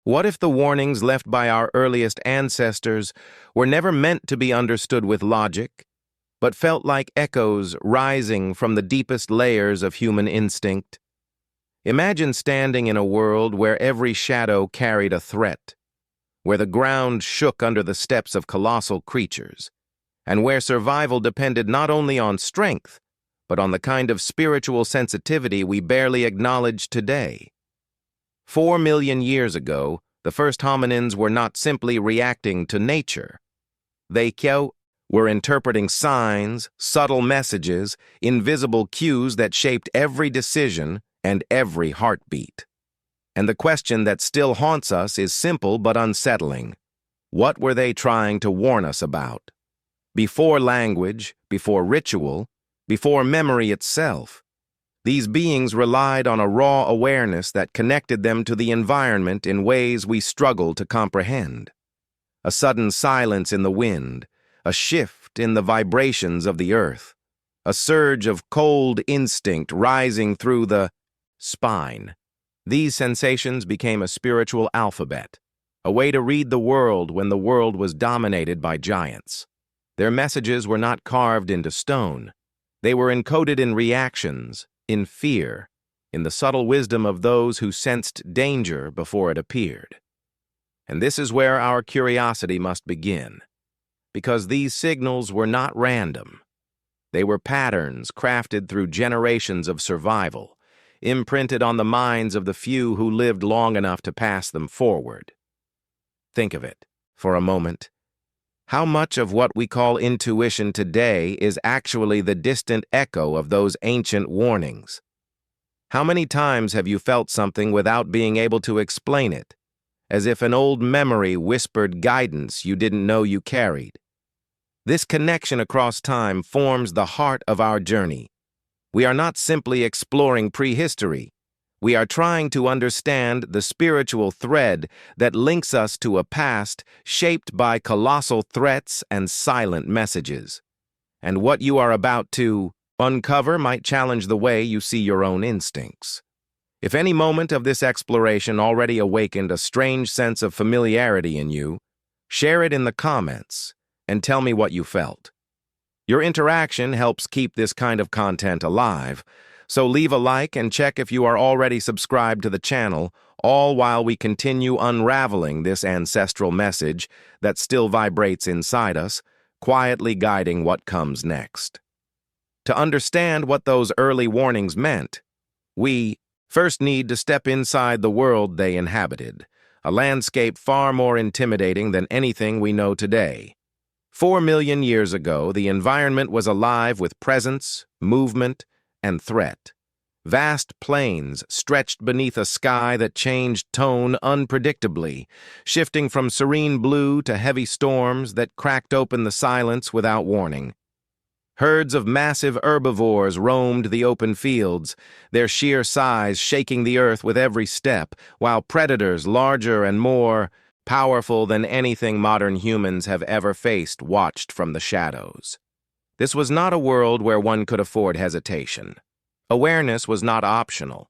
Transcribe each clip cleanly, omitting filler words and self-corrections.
What if the warnings left by our earliest ancestors were never meant to be understood with logic, but felt like echoes rising from the deepest layers of human instinct? Imagine standing in a world where every shadow carried a threat, where the ground shook under the steps of colossal creatures, and where survival depended not only on strength, but on the kind of spiritual sensitivity we barely acknowledge today. 4 million years ago, the first hominins were not simply reacting to nature. They were interpreting signs, subtle messages, invisible cues that shaped every decision and every heartbeat. And the question that still haunts us is simple but unsettling. What were they trying to warn us about? Before language, before ritual, before memory itself, these beings relied on a raw awareness that connected them to the environment in ways we struggle to comprehend. A sudden silence in the wind, a shift in the vibrations of the earth, a surge of cold instinct rising through the spine. These sensations became a spiritual alphabet, a way to read the world when the world was dominated by giants. Their messages were not carved into stone. They were encoded in reactions, in fear, in the subtle wisdom of those who sensed danger before it appeared. And this is where our curiosity must begin, because these signals were not random. They were patterns crafted through generations of survival, imprinted on the minds of the few who lived long enough to pass them forward. Think of it, for a moment. How much of what we call intuition today is actually the distant echo of those ancient warnings? How many times have you felt something without being able to explain it, as if an old memory whispered guidance you didn't know you carried? This connection across time forms the heart of our journey. We are not simply exploring prehistory. We are trying to understand the spiritual thread that links us to a past shaped by colossal threats and silent messages. And what you are about to uncover might challenge the way you see your own instincts. If any moment of this exploration already awakened a strange sense of familiarity in you, share it in the comments and tell me what you felt. Your interaction helps keep this kind of content alive, so leave a like and check if you are already subscribed to the channel, all while we continue unraveling this ancestral message that still vibrates inside us, quietly guiding what comes next. To understand what those early warnings meant, we first need to step inside the world they inhabited, a landscape far more intimidating than anything we know today. 4 million years ago, the environment was alive with presence, movement, and threat. Vast plains stretched beneath a sky that changed tone unpredictably, shifting from serene blue to heavy storms that cracked open the silence without warning. Herds of massive herbivores roamed the open fields, their sheer size shaking the earth with every step, while predators larger and more powerful than anything modern humans have ever faced watched from the shadows. This was not a world where one could afford hesitation. Awareness was not optional.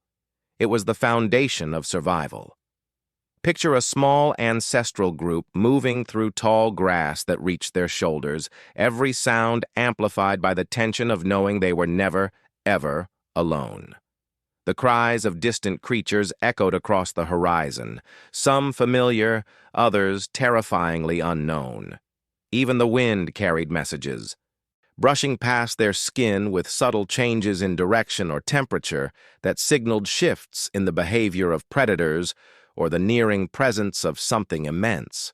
It was the foundation of survival. Picture a small ancestral group moving through tall grass that reached their shoulders, every sound amplified by the tension of knowing they were never, ever alone. The cries of distant creatures echoed across the horizon, some familiar, others terrifyingly unknown. Even the wind carried messages, brushing past their skin with subtle changes in direction or temperature that signaled shifts in the behavior of predators or the nearing presence of something immense.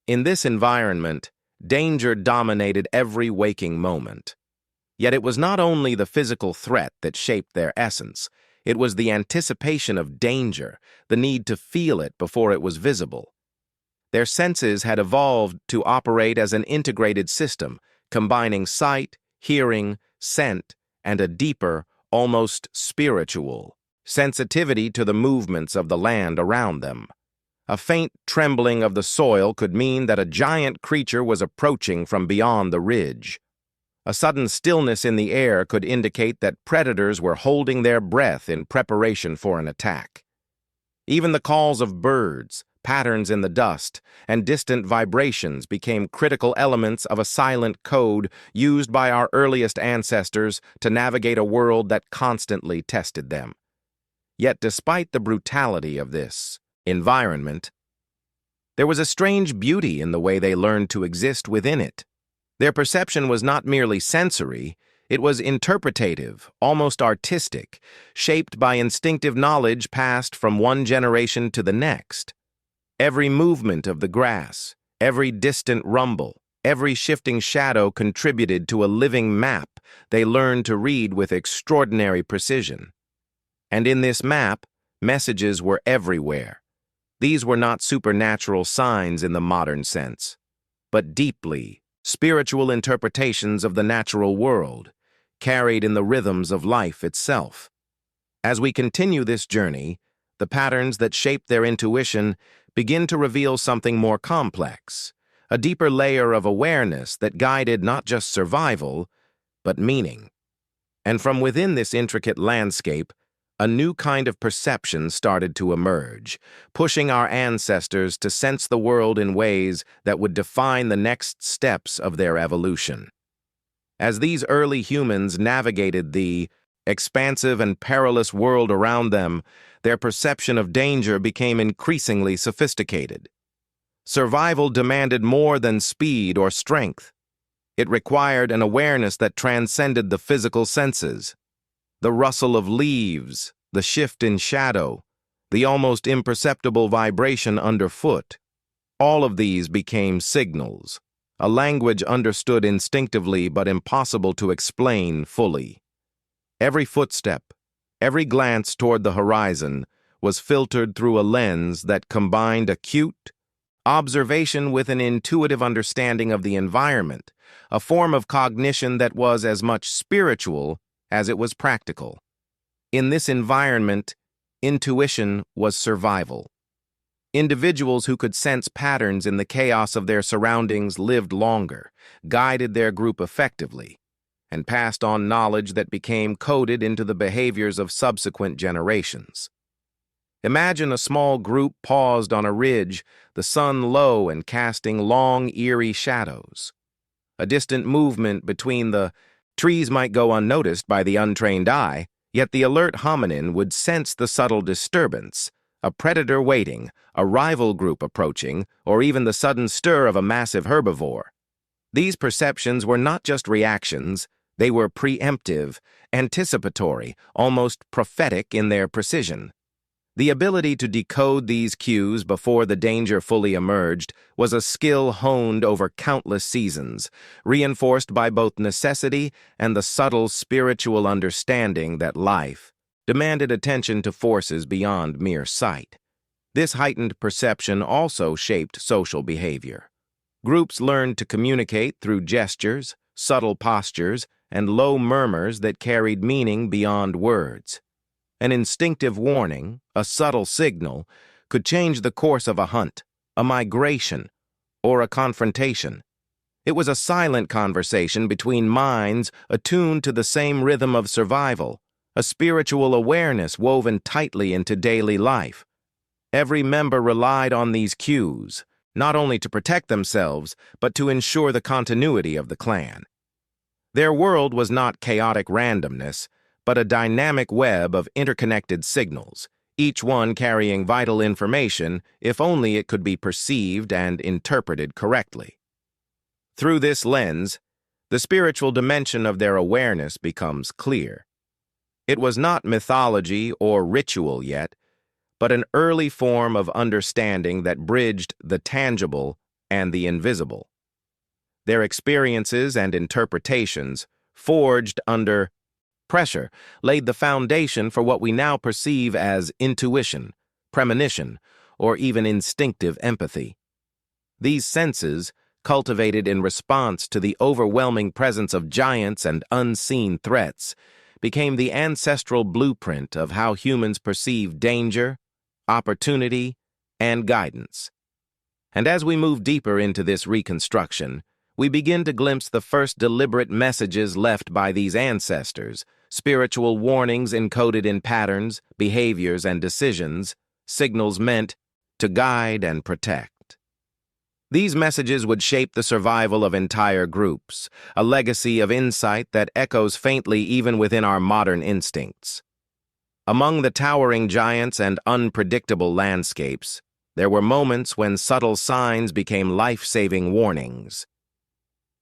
In this environment, danger dominated every waking moment. Yet it was not only the physical threat that shaped their essence, it was the anticipation of danger, the need to feel it before it was visible. Their senses had evolved to operate as an integrated system, combining sight, hearing, scent, and a deeper, almost spiritual sensitivity to the movements of the land around them. A faint trembling of the soil could mean that a giant creature was approaching from beyond the ridge. A sudden stillness in the air could indicate that predators were holding their breath in preparation for an attack. Even the calls of birds, patterns in the dust, and distant vibrations became critical elements of a silent code used by our earliest ancestors to navigate a world that constantly tested them. Yet despite the brutality of this environment, there was a strange beauty in the way they learned to exist within it. Their perception was not merely sensory, it was interpretative, almost artistic, shaped by instinctive knowledge passed from one generation to the next. Every movement of the grass, every distant rumble, every shifting shadow contributed to a living map they learned to read with extraordinary precision. And in this map, messages were everywhere. These were not supernatural signs in the modern sense, but deeply spiritual interpretations of the natural world, carried in the rhythms of life itself. As we continue this journey, the patterns that shape their intuition begin to reveal something more complex, a deeper layer of awareness that guided not just survival, but meaning. And from within this intricate landscape, a new kind of perception started to emerge, pushing our ancestors to sense the world in ways that would define the next steps of their evolution. As these early humans navigated the expansive and perilous world around them, their perception of danger became increasingly sophisticated. Survival demanded more than speed or strength. It required an awareness that transcended the physical senses. The rustle of leaves, the shift in shadow, the almost imperceptible vibration underfoot, all of these became signals, a language understood instinctively but impossible to explain fully. Every footstep, every glance toward the horizon was filtered through a lens that combined acute observation with an intuitive understanding of the environment, a form of cognition that was as much spiritual as it was practical. In this environment, intuition was survival. Individuals who could sense patterns in the chaos of their surroundings lived longer, guided their group effectively, and passed on knowledge that became coded into the behaviors of subsequent generations. Imagine a small group paused on a ridge, the sun low and casting long, eerie shadows. A distant movement between the trees might go unnoticed by the untrained eye, yet the alert hominin would sense the subtle disturbance, a predator waiting, a rival group approaching, or even the sudden stir of a massive herbivore. These perceptions were not just reactions, they were preemptive, anticipatory, almost prophetic in their precision. The ability to decode these cues before the danger fully emerged was a skill honed over countless seasons, reinforced by both necessity and the subtle spiritual understanding that life demanded attention to forces beyond mere sight. This heightened perception also shaped social behavior. Groups learned to communicate through gestures, subtle postures, and low murmurs that carried meaning beyond words. An instinctive warning, a subtle signal, could change the course of a hunt, a migration, or a confrontation. It was a silent conversation between minds attuned to the same rhythm of survival, a spiritual awareness woven tightly into daily life. Every member relied on these cues, not only to protect themselves, but to ensure the continuity of the clan. Their world was not chaotic randomness, but a dynamic web of interconnected signals, each one carrying vital information if only it could be perceived and interpreted correctly. Through this lens, the spiritual dimension of their awareness becomes clear. It was not mythology or ritual yet, but an early form of understanding that bridged the tangible and the invisible. Their experiences and interpretations, forged under pressure, laid the foundation for what we now perceive as intuition, premonition, or even instinctive empathy. These senses, cultivated in response to the overwhelming presence of giants and unseen threats, became the ancestral blueprint of how humans perceive danger, opportunity, and guidance. And as we move deeper into this reconstruction, we begin to glimpse the first deliberate messages left by these ancestors, spiritual warnings encoded in patterns, behaviors, and decisions, signals meant to guide and protect. These messages would shape the survival of entire groups, a legacy of insight that echoes faintly even within our modern instincts. Among the towering giants and unpredictable landscapes, there were moments when subtle signs became life-saving warnings.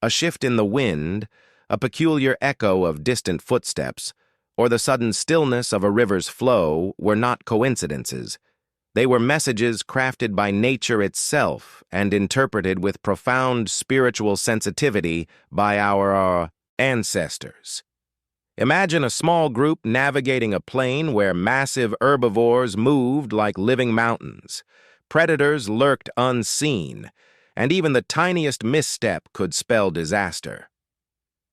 A shift in the wind, a peculiar echo of distant footsteps, or the sudden stillness of a river's flow were not coincidences. They were messages crafted by nature itself and interpreted with profound spiritual sensitivity by our ancestors. Imagine a small group navigating a plain where massive herbivores moved like living mountains. Predators lurked unseen, and even the tiniest misstep could spell disaster.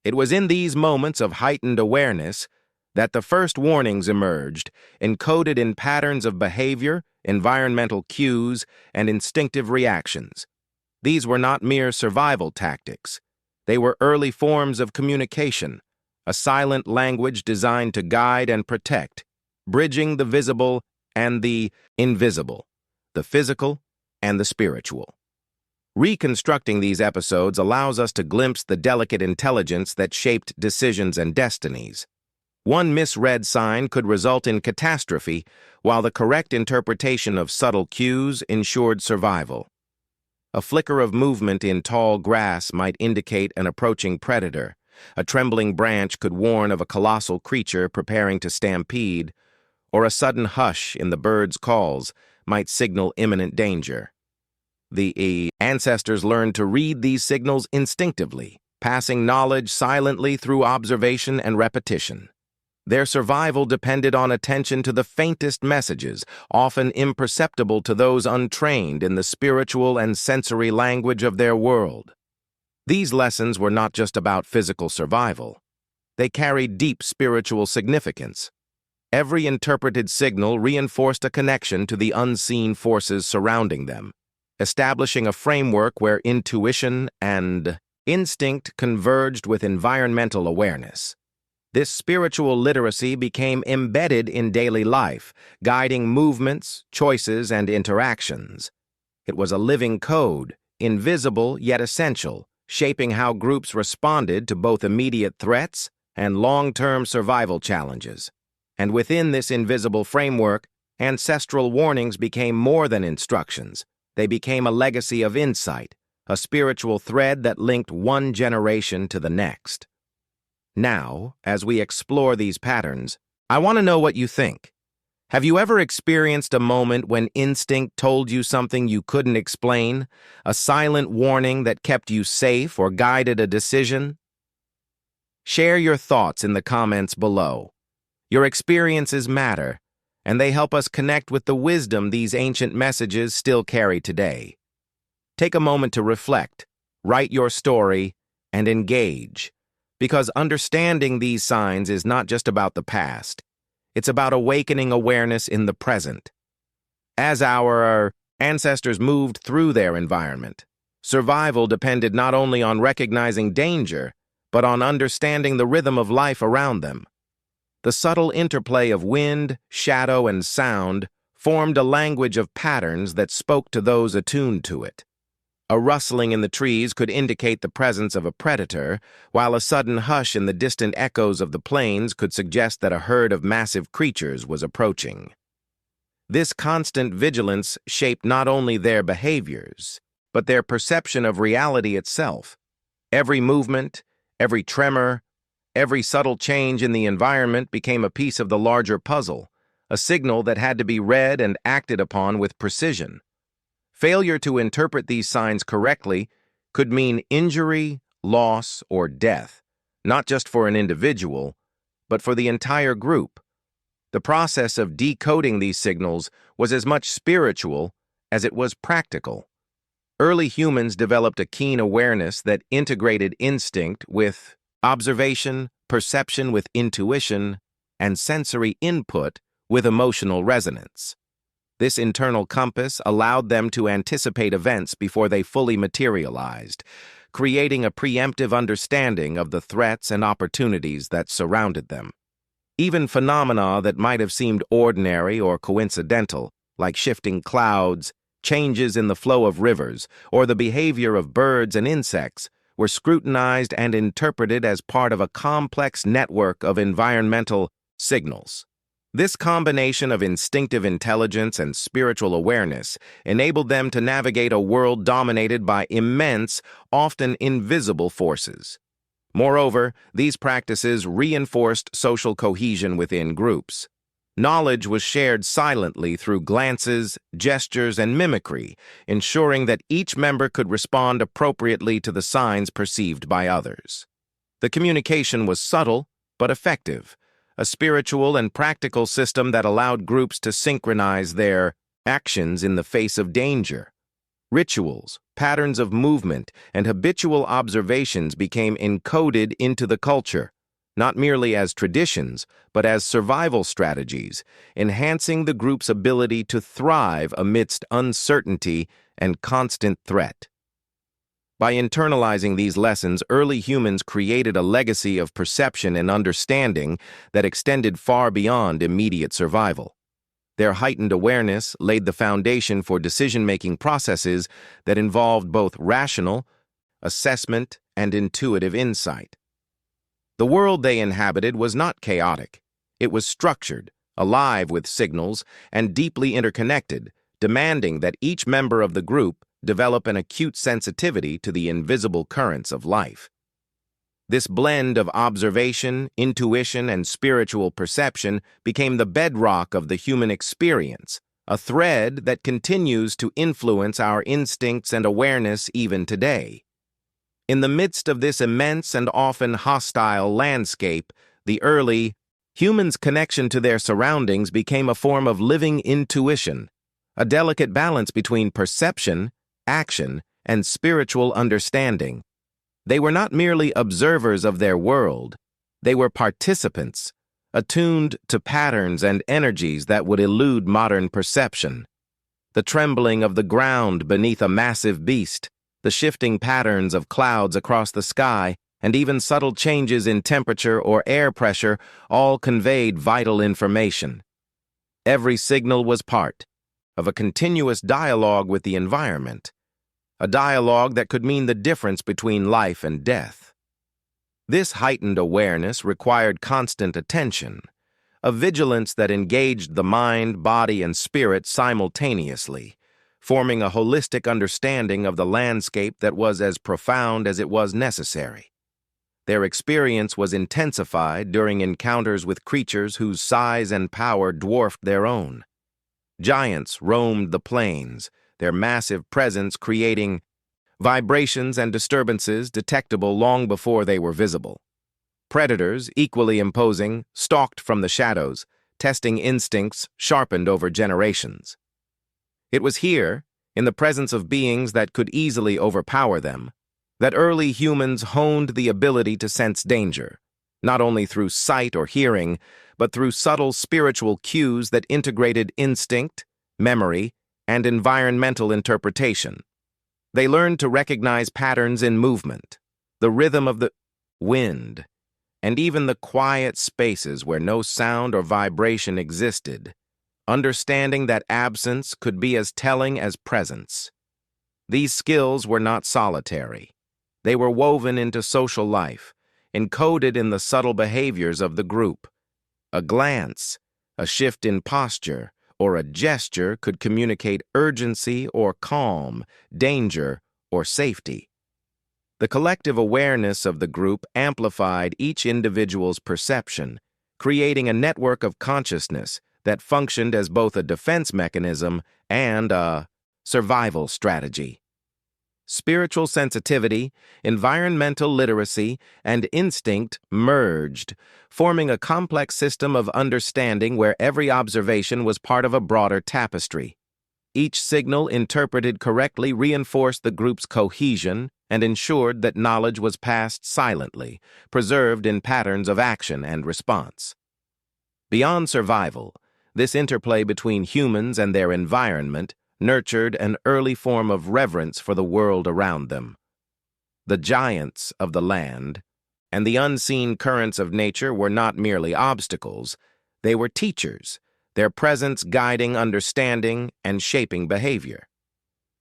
It was in these moments of heightened awareness that the first warnings emerged, encoded in patterns of behavior, environmental cues, and instinctive reactions. These were not mere survival tactics. They were early forms of communication, a silent language designed to guide and protect, bridging the visible and the invisible, the physical and the spiritual. Reconstructing these episodes allows us to glimpse the delicate intelligence that shaped decisions and destinies. One misread sign could result in catastrophe, while the correct interpretation of subtle cues ensured survival. A flicker of movement in tall grass might indicate an approaching predator. A trembling branch could warn of a colossal creature preparing to stampede, or a sudden hush in the bird's calls might signal imminent danger. The ancestors learned to read these signals instinctively, passing knowledge silently through observation and repetition. Their survival depended on attention to the faintest messages, often imperceptible to those untrained in the spiritual and sensory language of their world. These lessons were not just about physical survival. They carried deep spiritual significance. Every interpreted signal reinforced a connection to the unseen forces surrounding them, establishing a framework where intuition and instinct converged with environmental awareness. This spiritual literacy became embedded in daily life, guiding movements, choices, and interactions. It was a living code, invisible yet essential, shaping how groups responded to both immediate threats and long-term survival challenges. And within this invisible framework, ancestral warnings became more than instructions. They became a legacy of insight, a spiritual thread that linked one generation to the next. Now, as we explore these patterns, I want to know what you think. Have you ever experienced a moment when instinct told you something you couldn't explain, a silent warning that kept you safe or guided a decision? Share your thoughts in the comments below. Your experiences matter, and they help us connect with the wisdom these ancient messages still carry today. Take a moment to reflect, write your story, and engage, because understanding these signs is not just about the past. It's about awakening awareness in the present. As our ancestors moved through their environment, survival depended not only on recognizing danger, but on understanding the rhythm of life around them. The subtle interplay of wind, shadow, and sound formed a language of patterns that spoke to those attuned to it. A rustling in the trees could indicate the presence of a predator, while a sudden hush in the distant echoes of the plains could suggest that a herd of massive creatures was approaching. This constant vigilance shaped not only their behaviors, but their perception of reality itself. Every movement, every tremor, every subtle change in the environment became a piece of the larger puzzle, a signal that had to be read and acted upon with precision. Failure to interpret these signs correctly could mean injury, loss, or death, not just for an individual, but for the entire group. The process of decoding these signals was as much spiritual as it was practical. Early humans developed a keen awareness that integrated instinct with observation, perception with intuition, and sensory input with emotional resonance. This internal compass allowed them to anticipate events before they fully materialized, creating a preemptive understanding of the threats and opportunities that surrounded them. Even phenomena that might have seemed ordinary or coincidental, like shifting clouds, changes in the flow of rivers, or the behavior of birds and insects were scrutinized and interpreted as part of a complex network of environmental signals. This combination of instinctive intelligence and spiritual awareness enabled them to navigate a world dominated by immense, often invisible forces. Moreover, these practices reinforced social cohesion within groups. Knowledge was shared silently through glances, gestures, and mimicry, ensuring that each member could respond appropriately to the signs perceived by others. The communication was subtle but effective, a spiritual and practical system that allowed groups to synchronize their actions in the face of danger. Rituals, patterns of movement, and habitual observations became encoded into the culture, not merely as traditions, but as survival strategies, enhancing the group's ability to thrive amidst uncertainty and constant threat. By internalizing these lessons, early humans created a legacy of perception and understanding that extended far beyond immediate survival. Their heightened awareness laid the foundation for decision-making processes that involved both rational assessment and intuitive insight. The world they inhabited was not chaotic. It was structured, alive with signals, and deeply interconnected, demanding that each member of the group develop an acute sensitivity to the invisible currents of life. This blend of observation, intuition, and spiritual perception became the bedrock of the human experience, a thread that continues to influence our instincts and awareness even today. In the midst of this immense and often hostile landscape, the early humans' connection to their surroundings became a form of living intuition, a delicate balance between perception, action, and spiritual understanding. They were not merely observers of their world, they were participants, attuned to patterns and energies that would elude modern perception. The trembling of the ground beneath a massive beast, the shifting patterns of clouds across the sky, and even subtle changes in temperature or air pressure all conveyed vital information. Every signal was part of a continuous dialogue with the environment, a dialogue that could mean the difference between life and death. This heightened awareness required constant attention, a vigilance that engaged the mind, body, and spirit simultaneously, forming a holistic understanding of the landscape that was as profound as it was necessary. Their experience was intensified during encounters with creatures whose size and power dwarfed their own. Giants roamed the plains, their massive presence creating vibrations and disturbances detectable long before they were visible. Predators, equally imposing, stalked from the shadows, testing instincts sharpened over generations. It was here, in the presence of beings that could easily overpower them, that early humans honed the ability to sense danger, not only through sight or hearing, but through subtle spiritual cues that integrated instinct, memory, and environmental interpretation. They learned to recognize patterns in movement, the rhythm of the wind, and even the quiet spaces where no sound or vibration existed, understanding that absence could be as telling as presence. These skills were not solitary. They were woven into social life, encoded in the subtle behaviors of the group. A glance, a shift in posture, or a gesture could communicate urgency or calm, danger or safety. The collective awareness of the group amplified each individual's perception, creating a network of consciousness that functioned as both a defense mechanism and a survival strategy. Spiritual sensitivity, environmental literacy, and instinct merged, forming a complex system of understanding where every observation was part of a broader tapestry. Each signal interpreted correctly reinforced the group's cohesion and ensured that knowledge was passed silently, preserved in patterns of action and response. Beyond survival, this interplay between humans and their environment nurtured an early form of reverence for the world around them. The giants of the land and the unseen currents of nature were not merely obstacles, they were teachers, their presence guiding understanding and shaping behavior.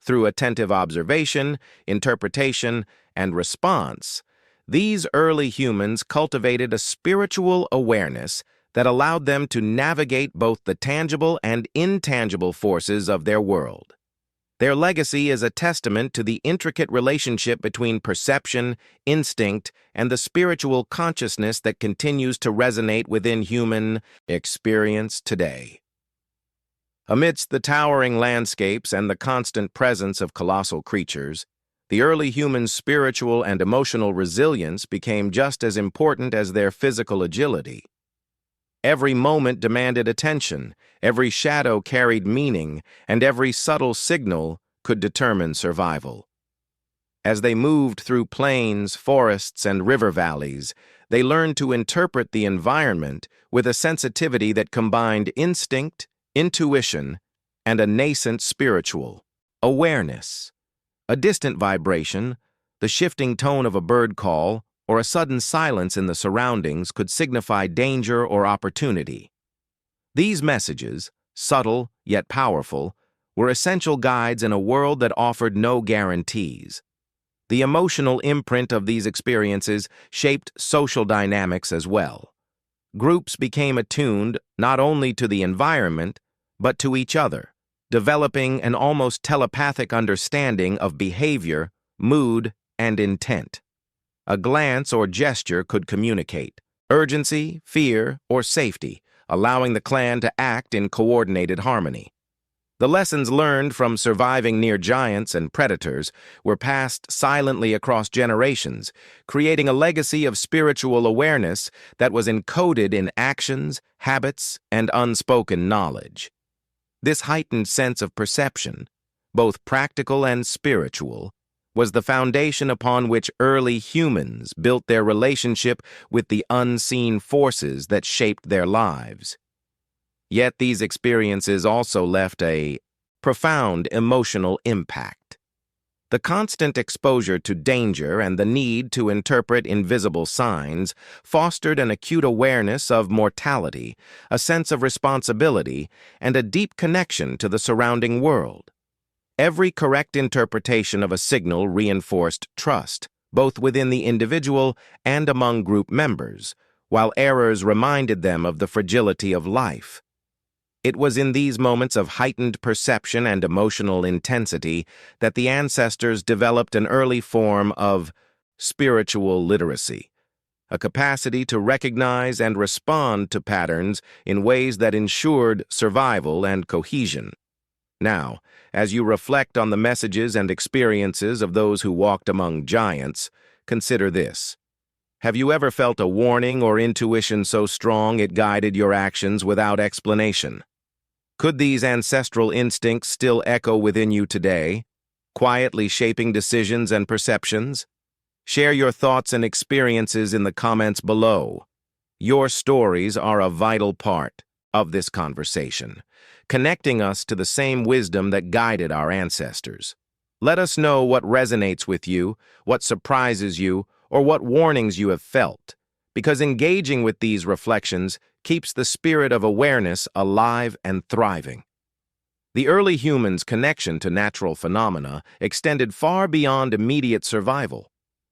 Through attentive observation, interpretation, and response, these early humans cultivated a spiritual awareness that allowed them to navigate both the tangible and intangible forces of their world. Their legacy is a testament to the intricate relationship between perception, instinct, and the spiritual consciousness that continues to resonate within human experience today. Amidst the towering landscapes and the constant presence of colossal creatures, the early humans' spiritual and emotional resilience became just as important as their physical agility. Every moment demanded attention, every shadow carried meaning, and every subtle signal could determine survival. As they moved through plains, forests, and river valleys, they learned to interpret the environment with a sensitivity that combined instinct, intuition, and a nascent spiritual awareness. A distant vibration, the shifting tone of a bird call, or a sudden silence in the surroundings could signify danger or opportunity. These messages, subtle yet powerful, were essential guides in a world that offered no guarantees. The emotional imprint of these experiences shaped social dynamics as well. Groups became attuned not only to the environment, but to each other, developing an almost telepathic understanding of behavior, mood, and intent. A glance or gesture could communicate urgency, fear, or safety, allowing the clan to act in coordinated harmony. The lessons learned from surviving near giants and predators were passed silently across generations, creating a legacy of spiritual awareness that was encoded in actions, habits, and unspoken knowledge. This heightened sense of perception, both practical and spiritual, was the foundation upon which early humans built their relationship with the unseen forces that shaped their lives. Yet these experiences also left a profound emotional impact. The constant exposure to danger and the need to interpret invisible signs fostered an acute awareness of mortality, a sense of responsibility, and a deep connection to the surrounding world. Every correct interpretation of a signal reinforced trust, both within the individual and among group members, while errors reminded them of the fragility of life. It was in these moments of heightened perception and emotional intensity that the ancestors developed an early form of spiritual literacy, a capacity to recognize and respond to patterns in ways that ensured survival and cohesion. Now, as you reflect on the messages and experiences of those who walked among giants, consider this. Have you ever felt a warning or intuition so strong it guided your actions without explanation? Could these ancestral instincts still echo within you today, quietly shaping decisions and perceptions? Share your thoughts and experiences in the comments below. Your stories are a vital part of this conversation, connecting us to the same wisdom that guided our ancestors. Let us know what resonates with you, what surprises you, or what warnings you have felt, because engaging with these reflections keeps the spirit of awareness alive and thriving. The early humans' connection to natural phenomena extended far beyond immediate survival.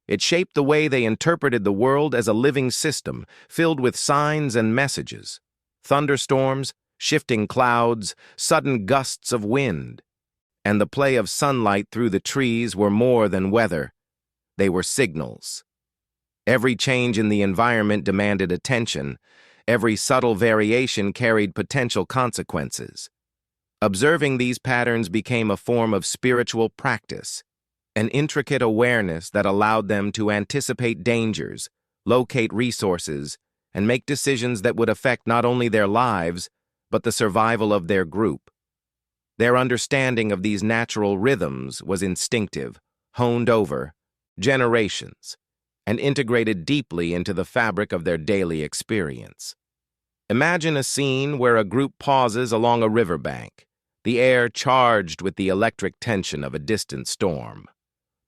It shaped the way they interpreted the world as a living system filled with signs and messages. Thunderstorms, shifting clouds, sudden gusts of wind, and the play of sunlight through the trees were more than weather. They were signals. Every change in the environment demanded attention. Every subtle variation carried potential consequences. Observing these patterns became a form of spiritual practice, an intricate awareness that allowed them to anticipate dangers, locate resources, and make decisions that would affect not only their lives, but the survival of their group. Their understanding of these natural rhythms was instinctive, honed over generations, and integrated deeply into the fabric of their daily experience. Imagine a scene where a group pauses along a riverbank, the air charged with the electric tension of a distant storm.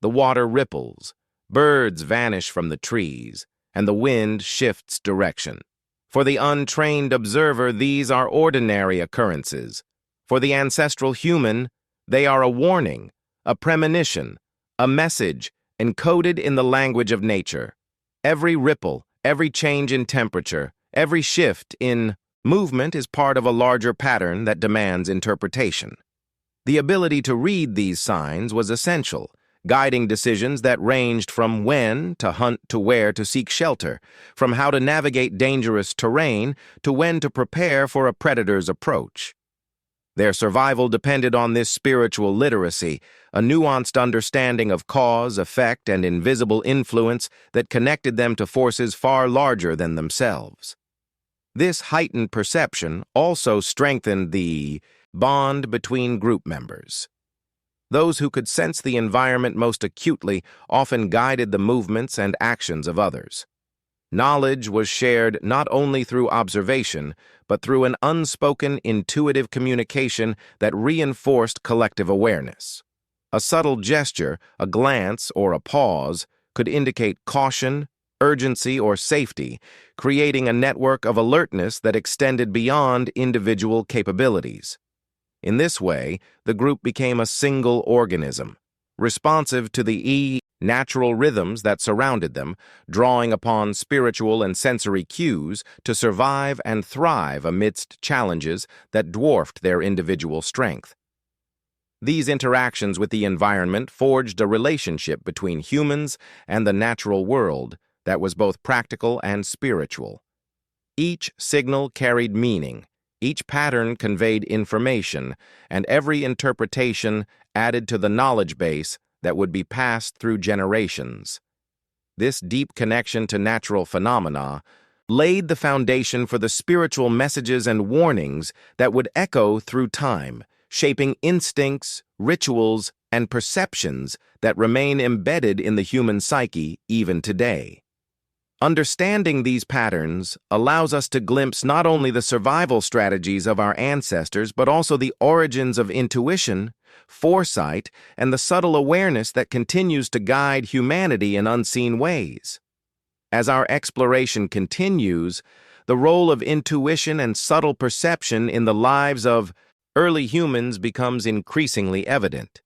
The water ripples, birds vanish from the trees, and the wind shifts direction. For the untrained observer, these are ordinary occurrences. For the ancestral human, they are a warning, a premonition, a message encoded in the language of nature. Every ripple, every change in temperature, every shift in movement is part of a larger pattern that demands interpretation. The ability to read these signs was essential, guiding decisions that ranged from when to hunt to where to seek shelter, from how to navigate dangerous terrain to when to prepare for a predator's approach. Their survival depended on this spiritual literacy, a nuanced understanding of cause, effect, and invisible influence that connected them to forces far larger than themselves. This heightened perception also strengthened the bond between group members. Those who could sense the environment most acutely often guided the movements and actions of others. Knowledge was shared not only through observation, but through an unspoken, intuitive communication that reinforced collective awareness. A subtle gesture, a glance, or a pause could indicate caution, urgency, or safety, creating a network of alertness that extended beyond individual capabilities. In this way, the group became a single organism, responsive to the natural rhythms that surrounded them, drawing upon spiritual and sensory cues to survive and thrive amidst challenges that dwarfed their individual strength. These interactions with the environment forged a relationship between humans and the natural world that was both practical and spiritual. Each signal carried meaning, each pattern conveyed information, and every interpretation added to the knowledge base that would be passed through generations. This deep connection to natural phenomena laid the foundation for the spiritual messages and warnings that would echo through time, shaping instincts, rituals, and perceptions that remain embedded in the human psyche even today. Understanding these patterns allows us to glimpse not only the survival strategies of our ancestors, but also the origins of intuition, foresight, and the subtle awareness that continues to guide humanity in unseen ways. As our exploration continues, the role of intuition and subtle perception in the lives of early humans becomes increasingly evident.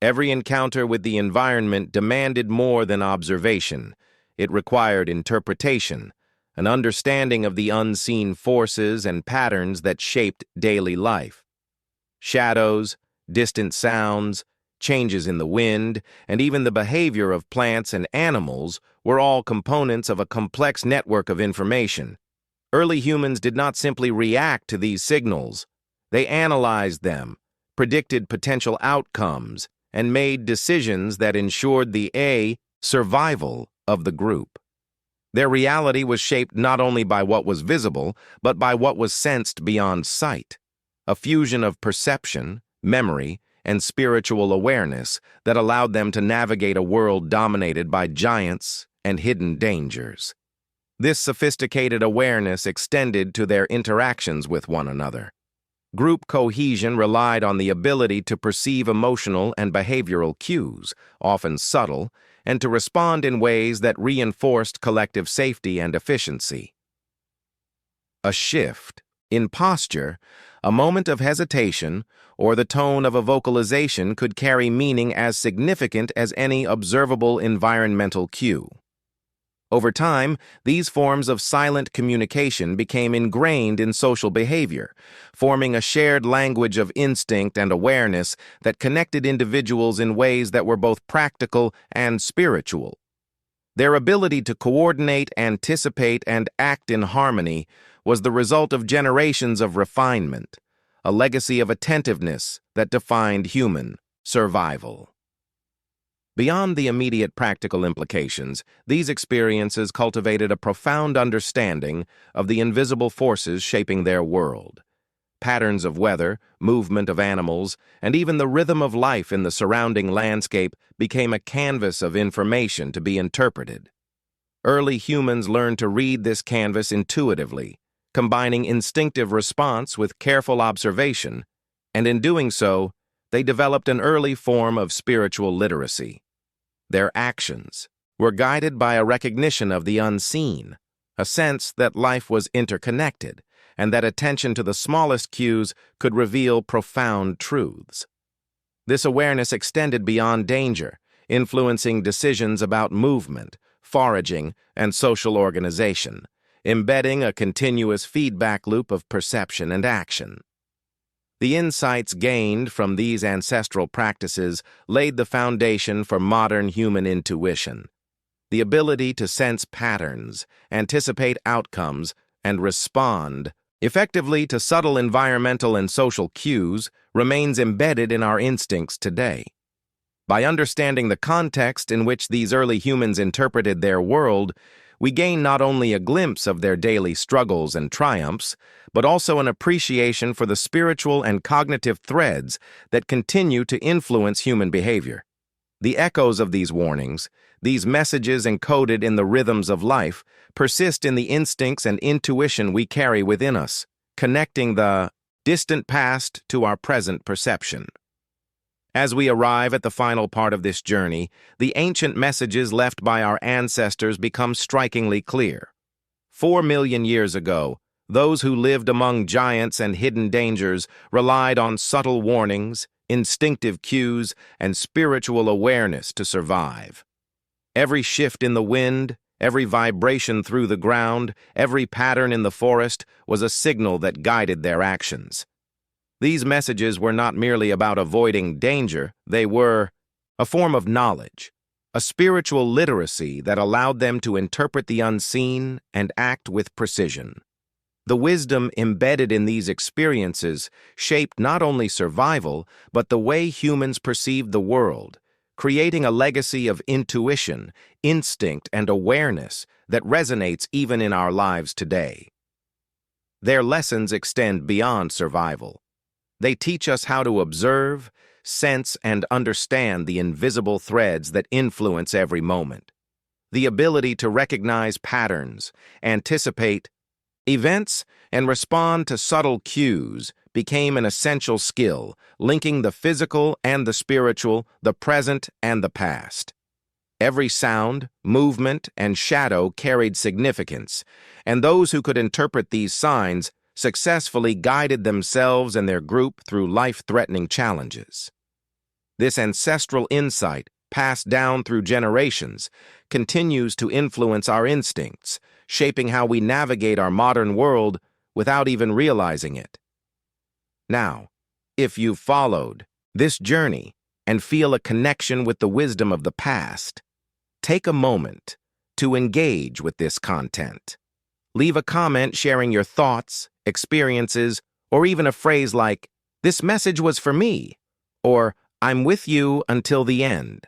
Every encounter with the environment demanded more than observation. It required interpretation, an understanding of the unseen forces and patterns that shaped daily life. Shadows, distant sounds, changes in the wind, and even the behavior of plants and animals were all components of a complex network of information. Early humans did not simply react to these signals. They analyzed them, predicted potential outcomes, and made decisions that ensured the survival of the group. Their reality was shaped not only by what was visible, but by what was sensed beyond sight, a fusion of perception, memory, and spiritual awareness that allowed them to navigate a world dominated by giants and hidden dangers. This sophisticated awareness extended to their interactions with one another. Group cohesion relied on the ability to perceive emotional and behavioral cues, often subtle, and to respond in ways that reinforced collective safety and efficiency. A shift in posture, a moment of hesitation, or the tone of a vocalization could carry meaning as significant as any observable environmental cue. Over time, these forms of silent communication became ingrained in social behavior, forming a shared language of instinct and awareness that connected individuals in ways that were both practical and spiritual. Their ability to coordinate, anticipate, and act in harmony was the result of generations of refinement, a legacy of attentiveness that defined human survival. Beyond the immediate practical implications, these experiences cultivated a profound understanding of the invisible forces shaping their world. Patterns of weather, movement of animals, and even the rhythm of life in the surrounding landscape became a canvas of information to be interpreted. Early humans learned to read this canvas intuitively, combining instinctive response with careful observation, and in doing so, they developed an early form of spiritual literacy. Their actions were guided by a recognition of the unseen, a sense that life was interconnected, and that attention to the smallest cues could reveal profound truths. This awareness extended beyond danger, influencing decisions about movement, foraging, and social organization, embedding a continuous feedback loop of perception and action. The insights gained from these ancestral practices laid the foundation for modern human intuition. The ability to sense patterns, anticipate outcomes, and respond effectively to subtle environmental and social cues remains embedded in our instincts today. By understanding the context in which these early humans interpreted their world, we gain not only a glimpse of their daily struggles and triumphs, but also an appreciation for the spiritual and cognitive threads that continue to influence human behavior. The echoes of these warnings, these messages encoded in the rhythms of life, persist in the instincts and intuition we carry within us, connecting the distant past to our present perception. As we arrive at the final part of this journey, the ancient messages left by our ancestors become strikingly clear. 4 million years ago, those who lived among giants and hidden dangers relied on subtle warnings, instinctive cues, and spiritual awareness to survive. Every shift in the wind, every vibration through the ground, every pattern in the forest was a signal that guided their actions. These messages were not merely about avoiding danger, they were a form of knowledge, a spiritual literacy that allowed them to interpret the unseen and act with precision. The wisdom embedded in these experiences shaped not only survival, but the way humans perceived the world, creating a legacy of intuition, instinct, and awareness that resonates even in our lives today. Their lessons extend beyond survival. They teach us how to observe, sense, and understand the invisible threads that influence every moment. The ability to recognize patterns, anticipate events, and respond to subtle cues became an essential skill, linking the physical and the spiritual, the present and the past. Every sound, movement, and shadow carried significance, and those who could interpret these signs successfully guided themselves and their group through life-threatening challenges. This ancestral insight, passed down through generations, continues to influence our instincts, shaping how we navigate our modern world without even realizing it. Now, if you've followed this journey and feel a connection with the wisdom of the past, take a moment to engage with this content. Leave a comment sharing your thoughts, experiences, or even a phrase like, "This message was for me," or "I'm with you until the end."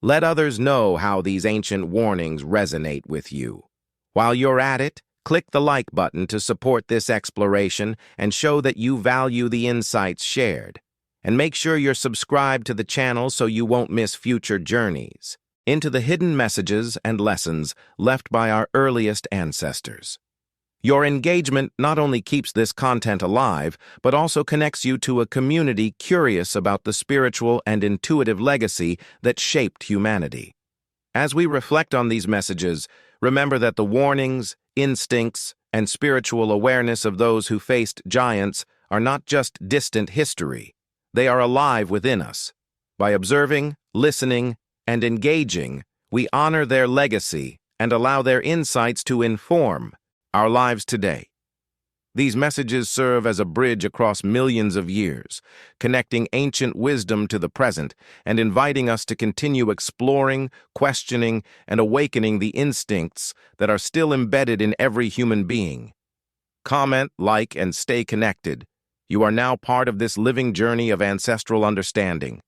Let others know how these ancient warnings resonate with you. While you're at it, click the like button to support this exploration and show that you value the insights shared. And make sure you're subscribed to the channel so you won't miss future journeys into the hidden messages and lessons left by our earliest ancestors. Your engagement not only keeps this content alive, but also connects you to a community curious about the spiritual and intuitive legacy that shaped humanity. As we reflect on these messages, remember that the warnings, instincts, and spiritual awareness of those who faced giants are not just distant history. They are alive within us. By observing, listening, and engaging, we honor their legacy and allow their insights to inform our lives today. These messages serve as a bridge across millions of years, connecting ancient wisdom to the present and inviting us to continue exploring, questioning, and awakening the instincts that are still embedded in every human being. Comment, like, and stay connected. You are now part of this living journey of ancestral understanding.